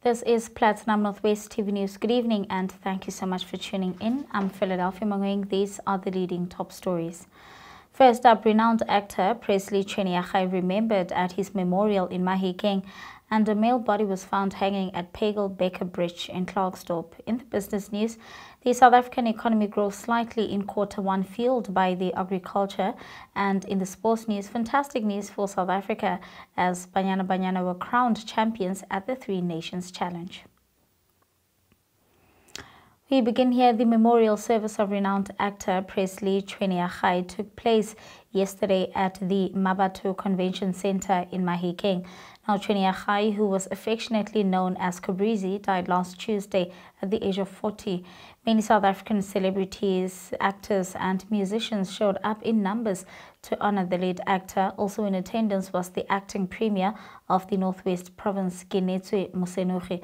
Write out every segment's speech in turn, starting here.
This is Platinum Northwest TV News. Good evening and thank you so much for tuning in. I'm Philadelphia Mangoeng. These are the leading top stories. First up, renowned actor Presley Chweneyagae remembered at his memorial in Mahikeng, and a male body was found hanging at Pagel Becker Bridge in Klerksdorp. In the business news, the South African economy grows slightly in Q1, fueled by the agriculture. And in the sports news, fantastic news for South Africa as Banyana were crowned champions at the Three Nations Challenge. We begin here. The memorial service of renowned actor Presley Chweneyagae took place yesterday at the Mabatho Convention Center in Mahikeng. Now, Chweneyagae, who was affectionately known as Kabrizi, died last Tuesday at the age of 40. Many South African celebrities, actors and musicians showed up in numbers to honor the late actor. Also in attendance was the acting premier of the Northwest Province, Genetswe Mosenori.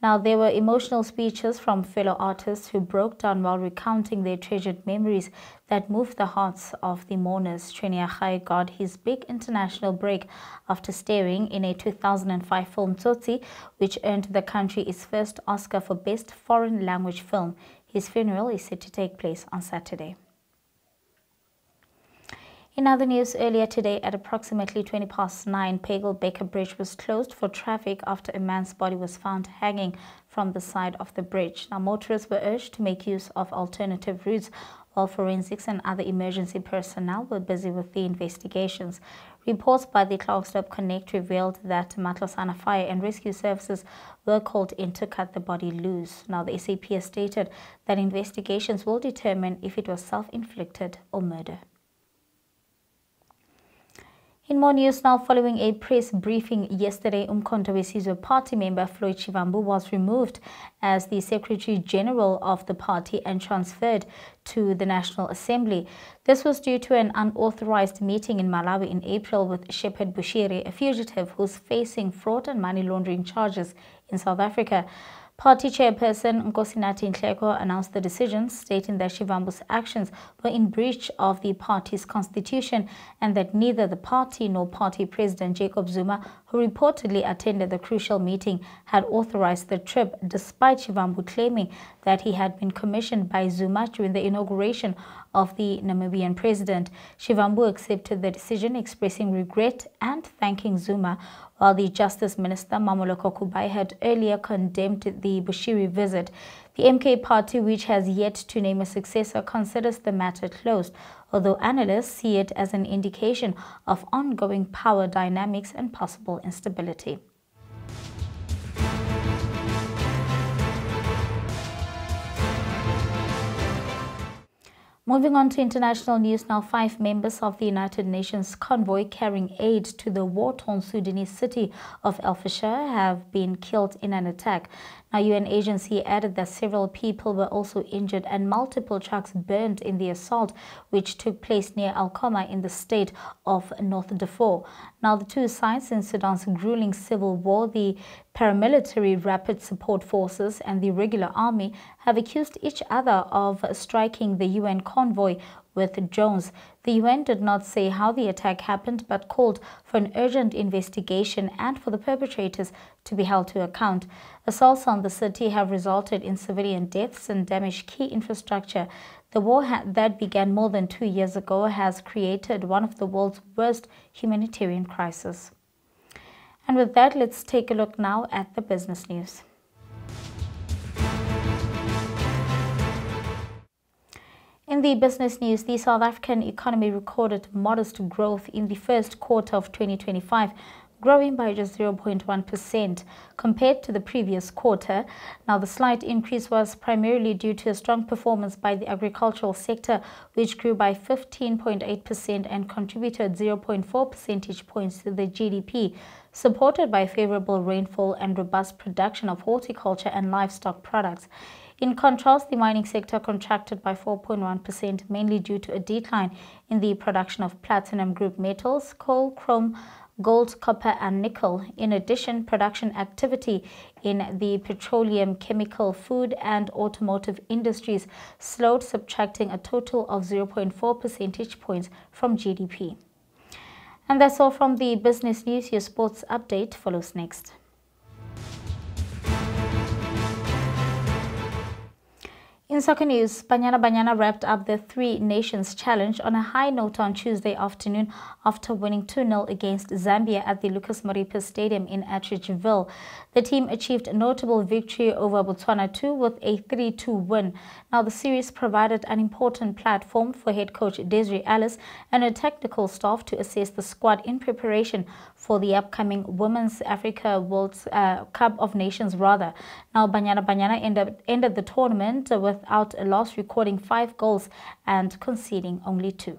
Now, there were emotional speeches from fellow artists who broke down while recounting their treasured memories that moved the hearts of the mourners. Chweneyagae got his big international break after starring in a 2005 film Tsotsi, which earned the country its first Oscar for Best Foreign Language Film. His funeral is set to take place on Saturday. In other news, earlier today at approximately 9:20, Pagel Becker Bridge was closed for traffic after a man's body was found hanging from the side of the bridge. Now, motorists were urged to make use of alternative routes while forensics and other emergency personnel were busy with the investigations. Reports by the Klerksdorp Connect revealed that Matlosana Fire and Rescue Services were called in to cut the body loose. Now, the SAP has stated that investigations will determine if it was self-inflicted or murder. In more news now, following a press briefing yesterday, Umkhonto weSizwe party member Floyd Shivambu was removed as the Secretary General of the party and transferred to the National Assembly. This was due to an unauthorized meeting in Malawi in April with Shepherd Bushiri, a fugitive who's facing fraud and money laundering charges in South Africa. Party chairperson Nkosinathi Nhleko announced the decision, stating that Shivambu's actions were in breach of the party's constitution and that neither the party nor party president Jacob Zuma, who reportedly attended the crucial meeting, had authorized the trip, despite Shivambu claiming that he had been commissioned by Zuma during the inauguration of the Namibian president. Shivambu accepted the decision, expressing regret and thanking Zuma, while the Justice Minister Mamoloko Kubai had earlier condemned the Bushiri visit. The MK party, which has yet to name a successor, considers the matter closed, although analysts see it as an indication of ongoing power dynamics and possible instability. Moving on to international news now, 5 members of the United Nations convoy carrying aid to the war-torn Sudanese city of El Fasher have been killed in an attack. Now, UN agency added that several people were also injured and multiple trucks burned in the assault, which took place near Al-Khoma in the state of North Darfur. Now, the two sides in Sudan's grueling civil war, the paramilitary Rapid Support Forces and the regular army, have accused each other of striking the UN convoy with drones. The UN did not say how the attack happened, but called for an urgent investigation and for the perpetrators to be held to account. Assaults on the city have resulted in civilian deaths and damaged key infrastructure. The war that began more than 2 years ago has created one of the world's worst humanitarian crises. And with that, let's take a look now at the business news. In the business news, the South African economy recorded modest growth in the first quarter of 2025, growing by just 0.1% compared to the previous quarter. Now, the slight increase was primarily due to a strong performance by the agricultural sector, which grew by 15.8% and contributed 0.4 percentage points to the GDP, supported by favorable rainfall and robust production of horticulture and livestock products. In contrast, the mining sector contracted by 4.1%, mainly due to a decline in the production of platinum group metals, coal, chrome, gold, copper and nickel. In addition, production activity in the petroleum, chemical, food and automotive industries slowed, subtracting a total of 0.4 percentage points from GDP. And that's all from the business news. Your sports update follows next. In soccer news, Banyana wrapped up the Three Nations Challenge on a high note on Tuesday afternoon after winning 2-0 against Zambia at the Lucas Moripe Stadium in Atteridgeville. The team achieved a notable victory over Botswana 2 with a 3-2 win. Now, the series provided an important platform for head coach Desiree Ellis and her technical staff to assess the squad in preparation for the upcoming Women's Africa World Cup of Nations. Now, Banyana ended the tournament without a loss, recording 5 goals and conceding only 2.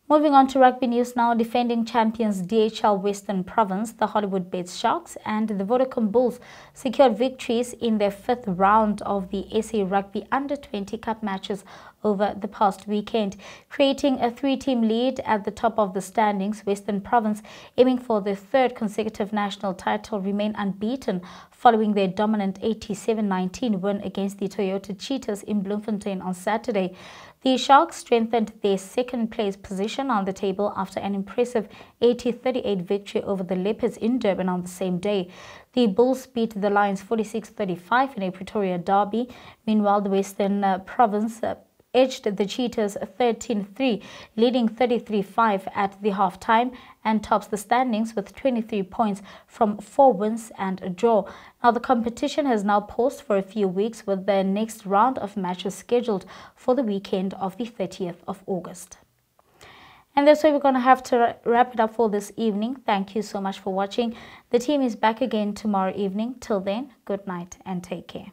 Moving on to rugby news now, defending champions DHL Western Province, the Hollywood Bets Sharks and the Vodacom Bulls secured victories in their 5th round of the SA Rugby Under-20 Cup matches over the past weekend, creating a 3-team lead at the top of the standings. Western Province, aiming for their 3rd consecutive national title, remain unbeaten following their dominant 87-19 win against the Toyota Cheetahs in Bloemfontein on Saturday. The Sharks strengthened their 2nd place position on the table after an impressive 80-38 victory over the Leopards in Durban on the same day. The Bulls beat the Lions 46-35 in a Pretoria derby. Meanwhile, the Western Province edged the Cheetahs 13-3, leading 33-5 at the halftime, and tops the standings with 23 points from 4 wins and a draw. Now, the competition has now paused for a few weeks, with the next round of matches scheduled for the weekend of the 30th of August. And that's where we're going to have to wrap it up for this evening. Thank you so much for watching. The team is back again tomorrow evening. Till then, good night and take care.